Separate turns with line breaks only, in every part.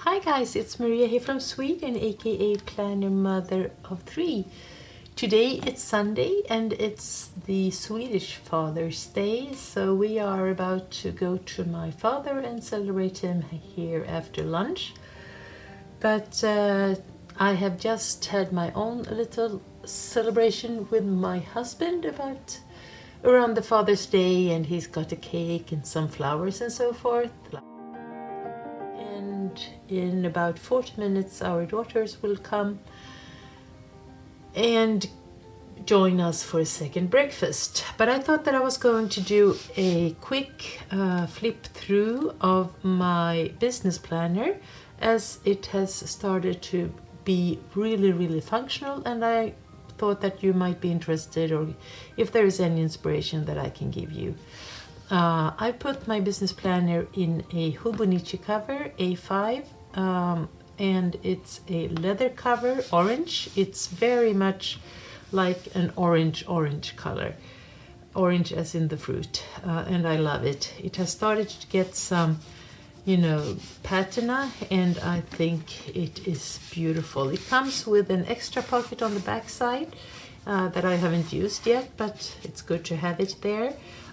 Hi guys, it's Maria here from Sweden, aka Planner Mother of Three. Today it's Sunday and it's the Swedish Father's Day, so we are about to go to my father and celebrate him here after lunch. But I have just had my own little celebration with my husband around the Father's Day, and he's got a cake and some flowers and so forth. And in about 40 minutes our daughters will come and join us for a second breakfast. But I thought that I was going to do a quick flip through of my business planner, as it has started to be really functional, and I thought that you might be interested, or if there is any inspiration that I can give you. I put my business planner in a Hobonichi cover, A5, and it's a leather cover, orange. It's very much like an orange color, orange as in the fruit, and I love it. It has started to get some, patina, and I think it is beautiful. It comes with an extra pocket on the back side that I haven't used yet, but it's good to have it there.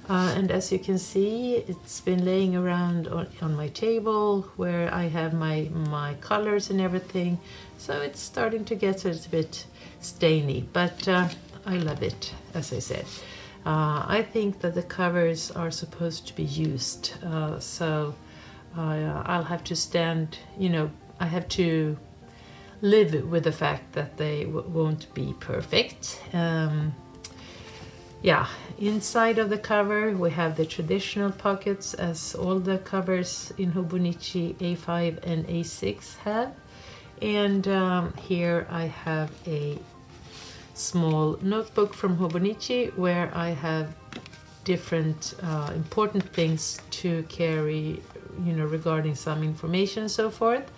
And as you can see, it's been laying around on my table where I have my colors and everything, so it's starting to get a little bit stainy, but I love it, as I said. I think that the covers are supposed to be used, so I'll have to stand, I have to live with the fact that they won't be perfect. Inside of the cover we have the traditional pockets, as all the covers in Hobonichi A5 and A6 have. And here I have a small notebook from Hobonichi where I have different important things to carry, regarding some information and so forth.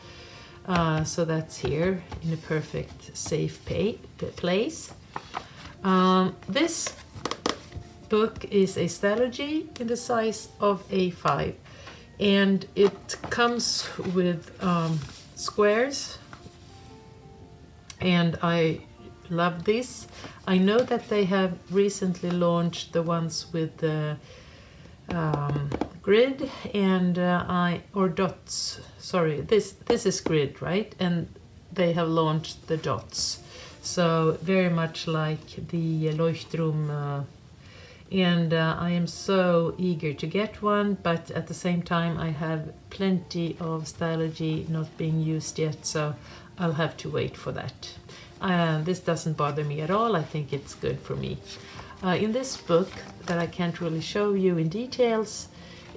So that's here in a perfect safe place. This book is a Stalogy in the size of A5, and it comes with squares, and I love this. I know that they have recently launched the ones with the grid and or dots. Sorry, this is grid, right? And they have launched the dots, so very much like the Leuchtturm. And I am so eager to get one, but at the same time I have plenty of Stalogy not being used yet, so I'll have to wait for that. This doesn't bother me at all. I think it's good for me. In this book that I can't really show you in details,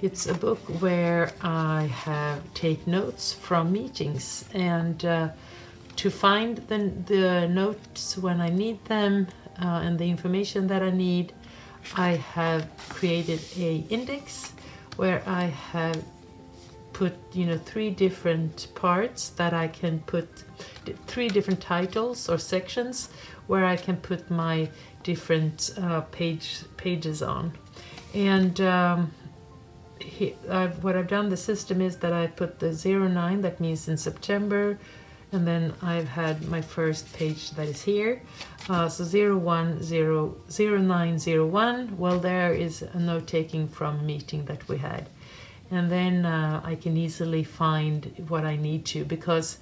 it's a book where I have take notes from meetings, and to find the notes when I need them and the information that I need, I have created a index where I have put 3 different parts that I can put 3 different titles or sections where I can put my different pages on. And what I've done, the system is that I put the 09, that means in September, and then I've had my first page that is here. So 0901, well, there is a note taking from a meeting that we had. And then I can easily find what I need to, because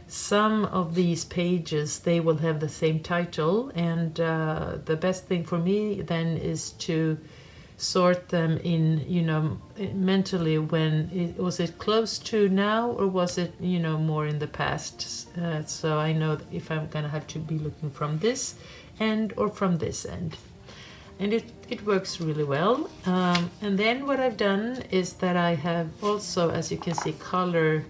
some of these pages, they will have the same title, and the best thing for me then is to sort them in, mentally, was it close to now, or was it, more in the past, so I know if I'm gonna have to be looking from this end or from this end. And it works really well. And then what I've done is that I have also, as you can see, color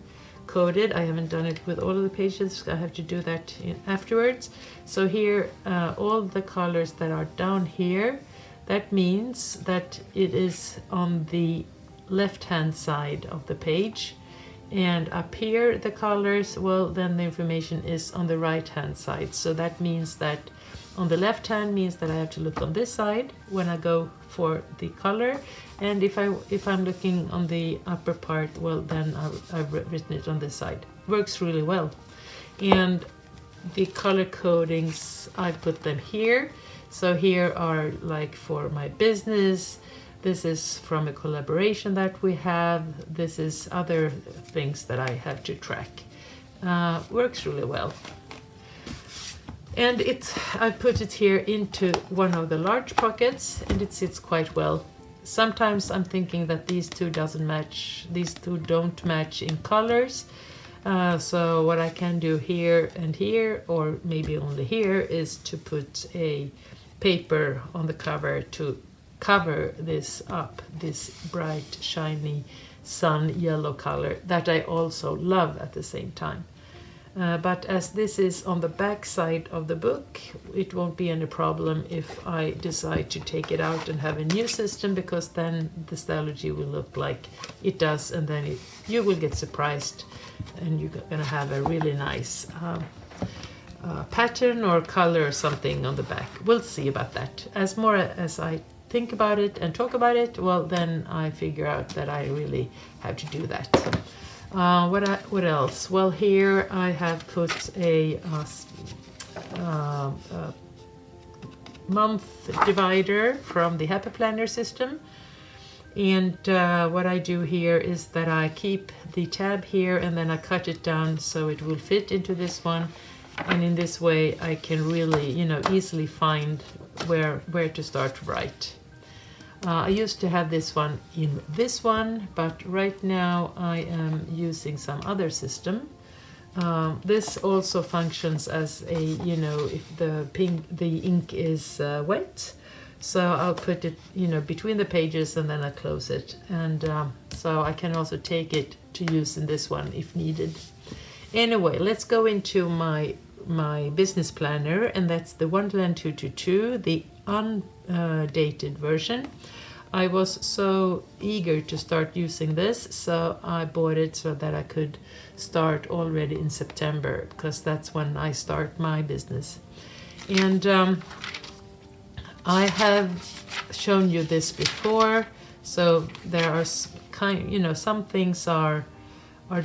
coded. I haven't done it with all of the pages. I have to do that afterwards. So here, all the colors that are down here, that means that it is on the left-hand side of the page. And up here, the colors, well, then the information is on the right-hand side. So that means that on the left hand means that I have to look on this side when I go for the color, and if I'm looking on the upper part, well, then I've written it on this side. Works really well. And the color codings, I put them here. So here are like for my business. This is from a collaboration that we have. This is other things that I have to track. Works really well. And I put it here into one of the large pockets, and it sits quite well. Sometimes I'm thinking that these two don't match in colors. So what I can do here and here, or maybe only here, is to put a paper on the cover to cover this up, this bright, shiny sun yellow color that I also love at the same time. But as this is on the back side of the book, it won't be any problem if I decide to take it out and have a new system, because then the Stalogy will look like it does, and then you will get surprised, and you're gonna have a really nice pattern or color or something on the back. We'll see about that. As more as I think about it and talk about it, well, then I figure out that I really have to do that. What else? Well, here I have put a month divider from the Happy Planner system, and what I do here is that I keep the tab here and then I cut it down so it will fit into this one, and in this way I can really, easily find where to start to write. I used to have this one in this one, but right now I am using some other system. This also functions as a, if the ink is wet, so I'll put it, between the pages and then I close it, and so I can also take it to use in this one if needed. Anyway, let's go into my business planner, and that's the Wonderland222, the undated version. I was so eager to start using this, so I bought it so that I could start already in September, because that's when I start my business. And I have shown you this before, so there are some things are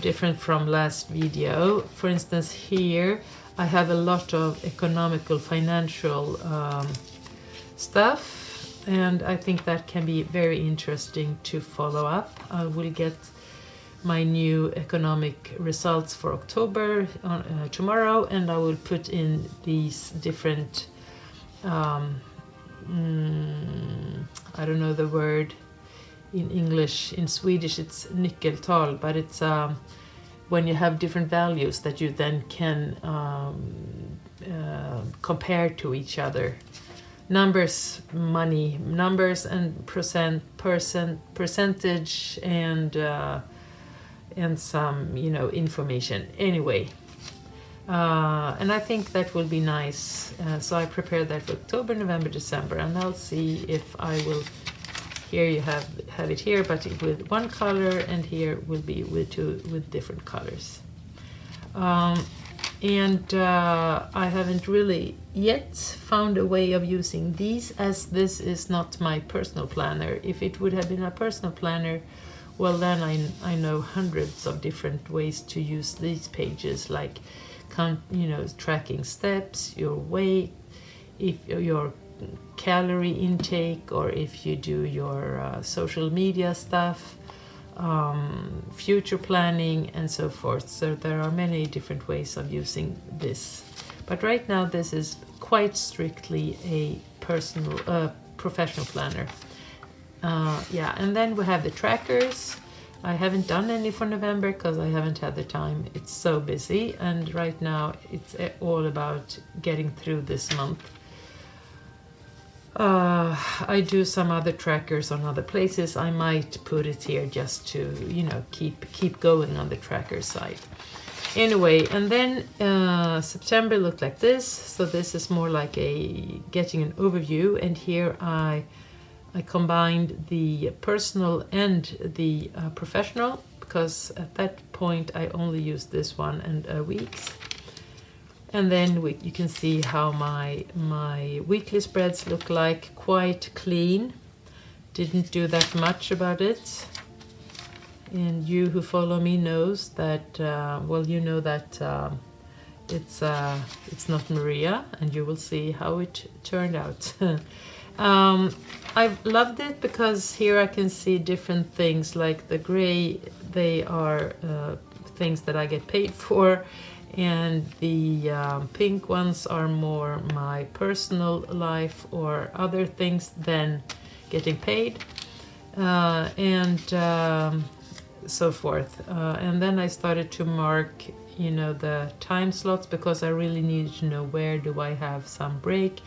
different from last video. For instance, here I have a lot of economical, financial stuff, and I think that can be very interesting to follow up. I will get my new economic results for October tomorrow, and I will put in these different, I don't know the word in English. In Swedish it's nyckeltal, but it's when you have different values that you then can compare to each other. Numbers, money, numbers, and percentage, and some information. Anyway, and I think that will be nice. So I prepared that for October, November, December, and I'll see if I will. Here you have it here, but with one color, and here will be with different colors. And I haven't really yet found a way of using these, as this is not my personal planner. If it would have been a personal planner, well, then I know hundreds of different ways to use these pages, like tracking steps, your weight, if your calorie intake, or if you do your social media stuff, future planning, and so forth. So there are many different ways of using this, but right now this is quite strictly a professional planner. And then we have the trackers. I haven't done any for November because I haven't had the time. It's so busy, and right now it's all about getting through this month. I do some other trackers on other places. I might put it here just to, keep going on the tracker side. Anyway, and then September looked like this. So this is more like getting an overview, and here I combined the personal and the professional, because at that point I only used this one and weeks. And then you can see how my weekly spreads look like, quite clean. Didn't do that much about it. And you who follow me knows that, well, you know that it's not Maria, and you will see how it turned out. I've loved it because here I can see different things, like the gray, they are things that I get paid for, and the pink ones are more my personal life or other things than getting paid, and so forth. And then I started to mark, you know, the time slots, because I really needed to know where do I have some break.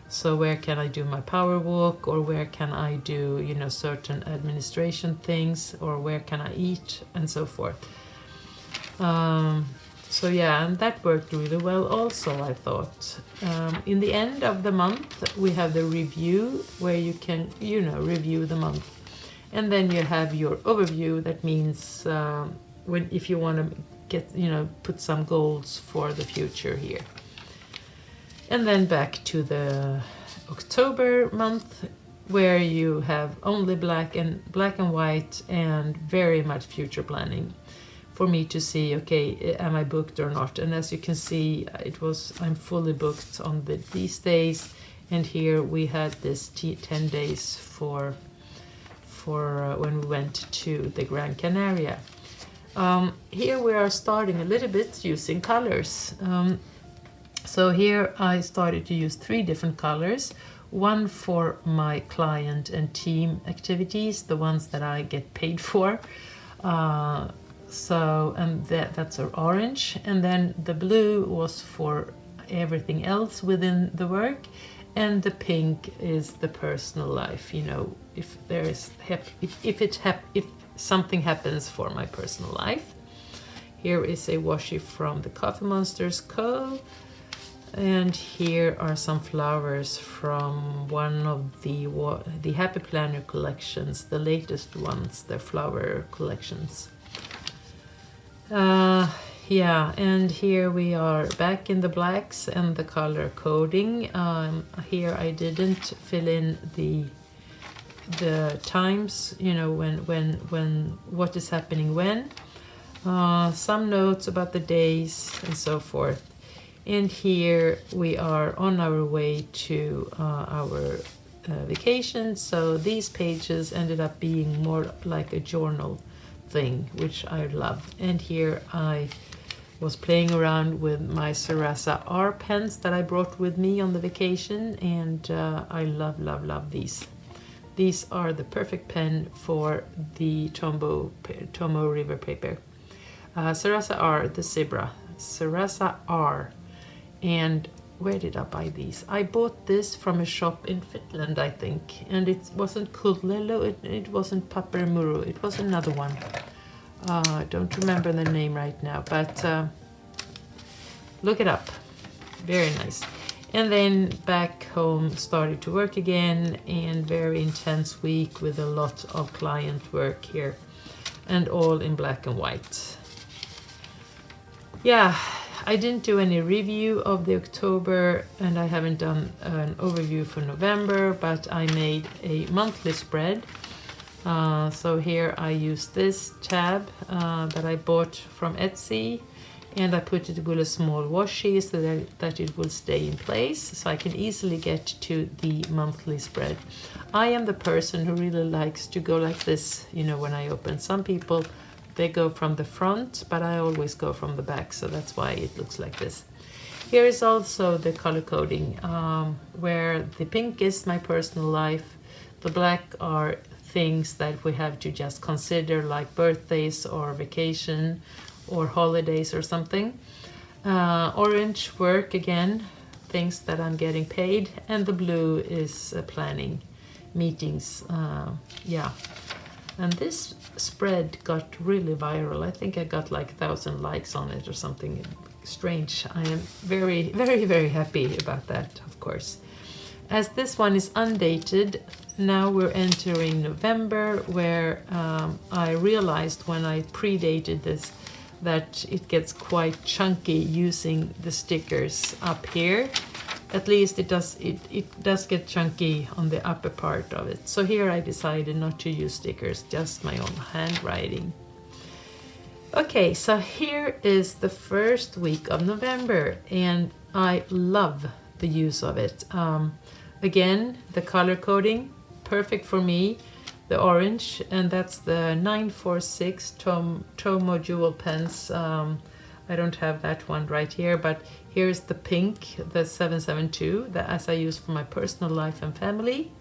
So where can I do my power walk, or where can I do, you know, certain administration things, or where can I eat, and so forth. So yeah, and that worked really well also, I thought. In the end of the month, we have the review, where you can, you know, review the month. And then you have your overview. That means if you want to get, you know, put some goals for the future here. And then back to the October month, where you have only black and white, and very much future planning for me to see, okay, am I booked or not? And as you can see, I'm fully booked on these days. And here we had this 10 days for when we went to the Gran Canaria. Here we are starting a little bit using colors. So here I started to use 3 different colors. One for my client and team activities, the ones that I get paid for. And that's an orange. And then the blue was for everything else within the work. And the pink is the personal life, you know, if something happens for my personal life. Here is a washi from the Coffee Monsters Co. And here are some flowers from one of the Happy Planner collections, the latest ones, the flower collections. Yeah, and here we are back in the blacks and the color coding. Here I didn't fill in the times, you know, when what is happening when. Some notes about the days and so forth. And here we are on our way to our vacation. So these pages ended up being more like a journal thing, which I love. And here I was playing around with my Sarasa R pens that I brought with me on the vacation, and I love these. These are the perfect pen for the Tombow River paper. Sarasa R, the Zebra. Sarasa R. And where did I buy these? I bought this from a shop in Finland, I think. And it wasn't Kullelo, it wasn't Paperimuru, it was another one. I don't remember the name right now, but look it up. Very nice. And then back home, started to work again, and very intense week with a lot of client work here, and all in black and white. Yeah, I didn't do any review of the October, and I haven't done an overview for November, but I made a monthly spread. So here I use this tab that I bought from Etsy, and I put it with a small washi so that it will stay in place, so I can easily get to the monthly spread. I am the person who really likes to go like this, you know, when I open. Some people, they go from the front, but I always go from the back, so that's why it looks like this. Here is also the color coding, where the pink is my personal life, the black are things that we have to just consider, like birthdays or vacation or holidays or something. Orange, work again, things that I'm getting paid, and the blue is planning, meetings, yeah. And this spread got really viral. I think I got like 1,000 likes on it or something strange. I am very, very, very happy about that, of course. As this one is undated, now we're entering November, where I realized when I predated this that it gets quite chunky using the stickers up here. At least it does get chunky on the upper part of it. So here I decided not to use stickers, just my own handwriting. Okay, so here is the first week of November, and I love the use of it. Again, the color coding, perfect for me. The orange, and that's the 946 Tombow jewel pens. I don't have that one right here, but here's the pink, the 772, that as I use for my personal life and family.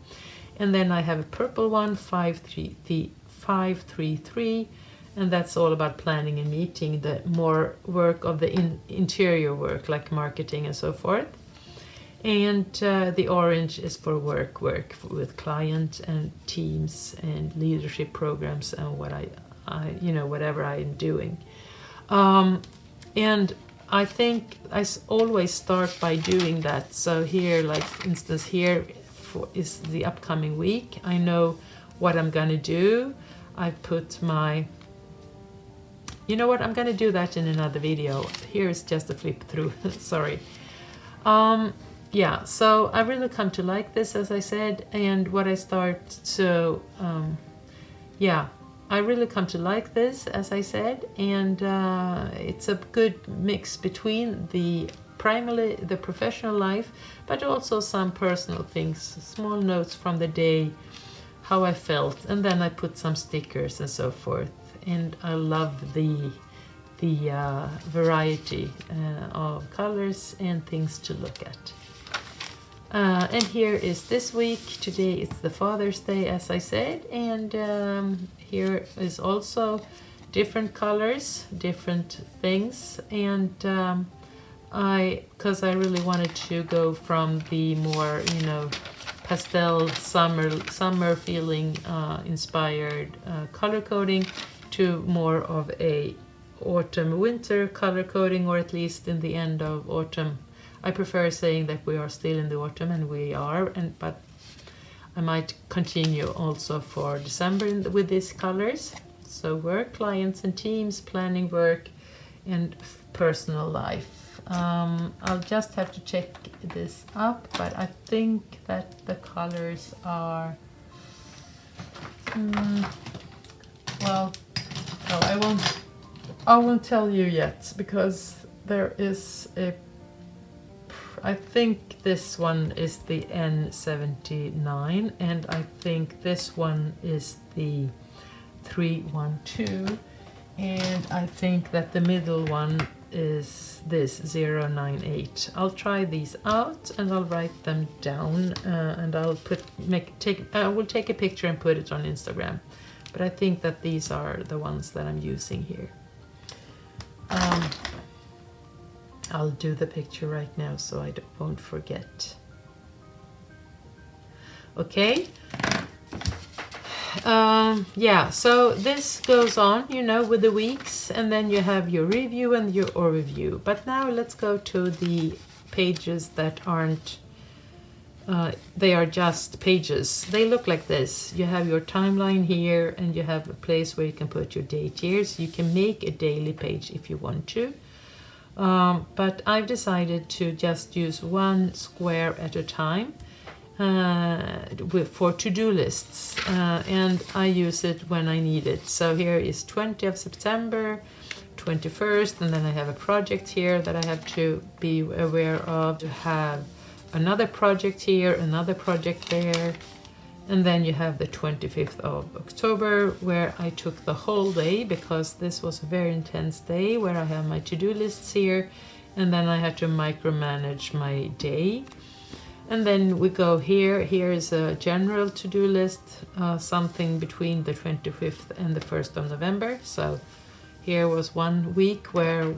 And then I have a purple one, 533, and that's all about planning and meeting, the more work of the interior work, like marketing and so forth. And the orange is for work with client and teams and leadership programs and what I whatever I am doing. And I think I always start by doing that. So here, like for instance, here is the upcoming week. I know what I'm gonna do. I put my, you know what, I'm gonna do that in another video. Here is just a flip through, sorry. Yeah, so I really come to like this, as I said, and what I start, so yeah, I really come to like this, as I said, and it's a good mix between primarily the professional life, but also some personal things, small notes from the day, how I felt, and then I put some stickers and so forth. And I love the variety of colors and things to look at. And here is this week. Today it's the Father's Day, as I said, and here is also different colors, different things, and because I really wanted to go from the more, pastel summer feeling inspired color coding to more of a autumn winter color coding, or at least in the end of autumn. I prefer saying that we are still in the autumn, and we are, but I might continue also for December with these colors. So work, clients and teams, planning work, and personal life. I'll just have to check this up, but I think that the colors are, well, no, I won't tell you yet, because there is I think this one is the N79, and I think this one is the 312, and I think that the middle one is this 098. I'll try these out and I'll write them down, and I'll I will take a picture and put it on Instagram. But I think that these are the ones that I'm using here. I'll do the picture right now so I won't forget. Okay. Yeah, so this goes on, with the weeks, and then you have your review and your overview. But now let's go to the pages that aren't, they are just pages. They look like this. You have your timeline here, and you have a place where you can put your date here. So you can make a daily page if you want to. But I've decided to just use one square at a time for to-do lists, and I use it when I need it. So here is 20th of September, 21st, and then I have a project here that I have to be aware of, to have another project here, another project there, and then you have the 25th of October, where I took the whole day, because this was a very intense day where I have my to-do lists here, and then I had to micromanage my day. And then we go here. Here is a general to-do list, something between the 25th and the 1st of November. So here was 1 week where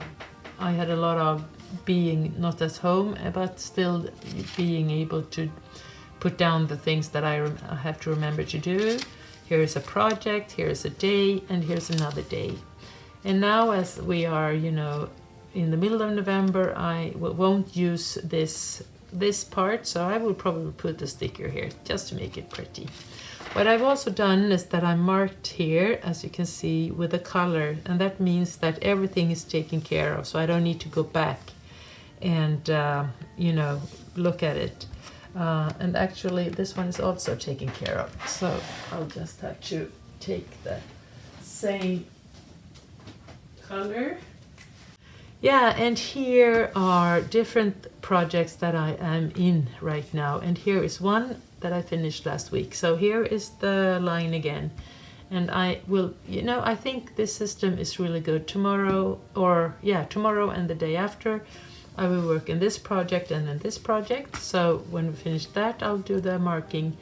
I had a lot of being not at home, but still being able to put down the things that I have to remember to do. Here is a project, here is a day, and here's another day. And now, as we are, in the middle of November, I won't use this part, so I will probably put a sticker here just to make it pretty. What I've also done is that I marked here, as you can see, with a color, and that means that everything is taken care of, so I don't need to go back and you know, look at it. And actually this one is also taken care of, so I'll just have to take the same color. Yeah, and here are different projects that I am in right now, and here is one that I finished last week. So here is the line again, and I will, you know, I think this system is really good. Tomorrow, or yeah, tomorrow and the day after, I will work in this project and in this project. So when we finish that, I'll do the marking.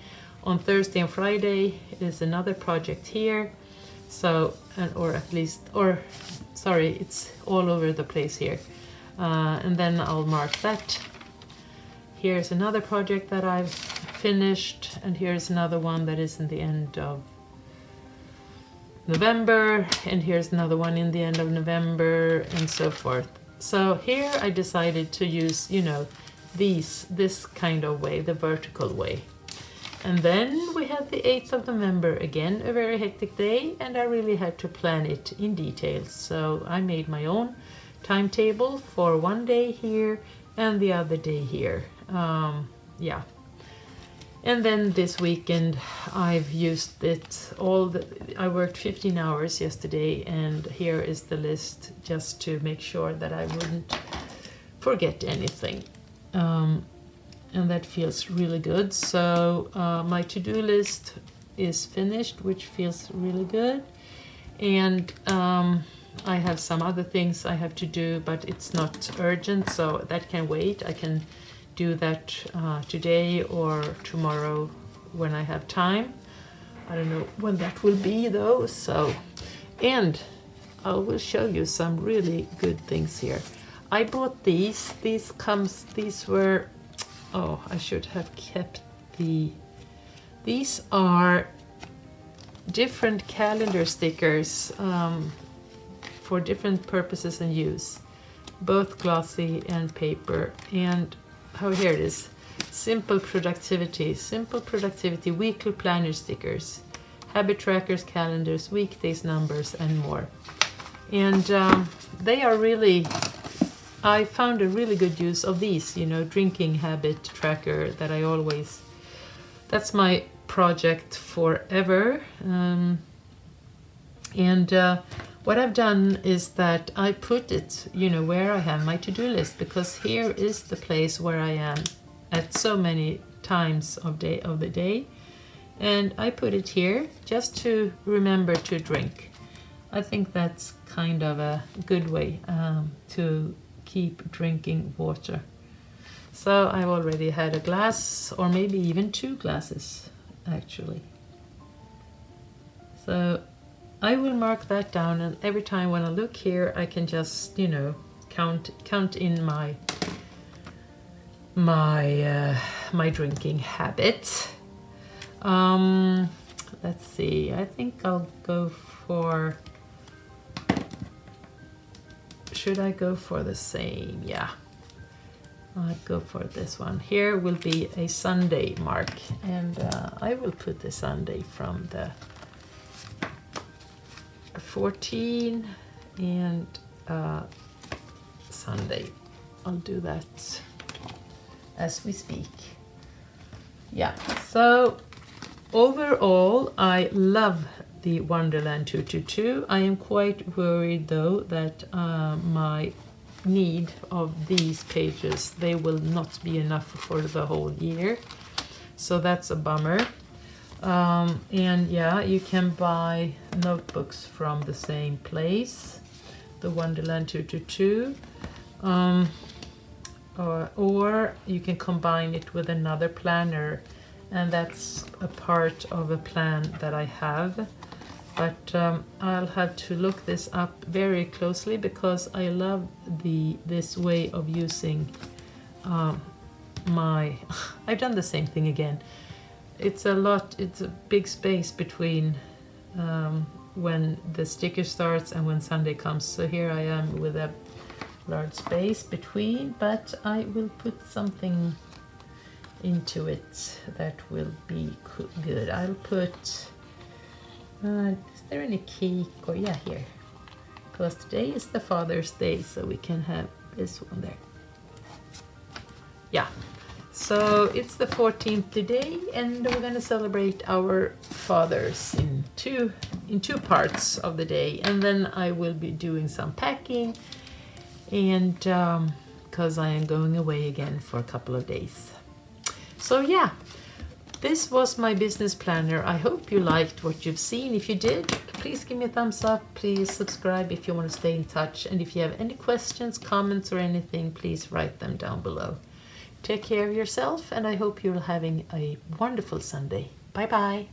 On Thursday and Friday is another project here. So, or at least, or sorry, it's all over the place here. And then I'll mark that. Here's another project that I've finished, and here's another one that is in the end of November, and here's another one in the end of November, and so forth. So here I decided to use, you know, this kind of way, the vertical way. And then we had the 8th of November, again a very hectic day, and I really had to plan it in detail. So I made my own timetable for one day here and the other day here. Yeah. And then this weekend I've used it I worked 15 hours yesterday, and here is the list just to make sure that I wouldn't forget anything. And that feels really good. So my to-do list is finished, which feels really good. And I have some other things I have to do, but it's not urgent, so that can wait. I can do that today or tomorrow when I have time. I don't know when that will be though. So, and I will show you some really good things here. I bought these. These were, oh, I should have kept these are different calendar stickers for different purposes and use, both glossy and paper. And here it is, simple productivity weekly planner stickers, habit trackers, calendars, weekdays numbers, and more. And they are really, I found a really good use of these, you know, drinking habit tracker that I always, that's my project forever. What I've done is that I put it, you know, where I have my to-do list, because here is the place where I am at so many times of the day. And I put it here just to remember to drink. I think that's kind of a good way to keep drinking water. So I've already had a glass, or maybe even 2 glasses actually. So I will mark that down, and every time when I look here I can just, you know, count in my drinking habit. Let's see, I think I'll go for, should I go for the same? Yeah, I'll go for this one. Here will be a Sunday mark, and I will put the Sunday from the 14 and Sunday. I'll do that as we speak. Yeah, so overall I love the Wonderland 222. I am quite worried though that my need of these pages, they will not be enough for the whole year, so that's a bummer. And yeah, you can buy notebooks from the same place, the Wonderland 222, or you can combine it with another planner, and that's a part of a plan that I have. But I'll have to look this up very closely, because I love this way of using I've done the same thing again. It's a big space between when the sticker starts and when Sunday comes. So here I am with a large space between, but I will put something into it, that will be good. I'll put, is there any cake? Or yeah, here, because today is the Father's Day, so we can have this one there. Yeah, so it's the 14th today, and we're gonna celebrate our fathers in two parts of the day, and then I will be doing some packing, and because I am going away again for a couple of days. So yeah, this was my business planner. I hope you liked what you've seen. If you did, please give me a thumbs up. Please subscribe if you want to stay in touch. And if you have any questions, comments, or anything, please write them down below. Take care of yourself, and I hope you're having a wonderful Sunday. Bye bye.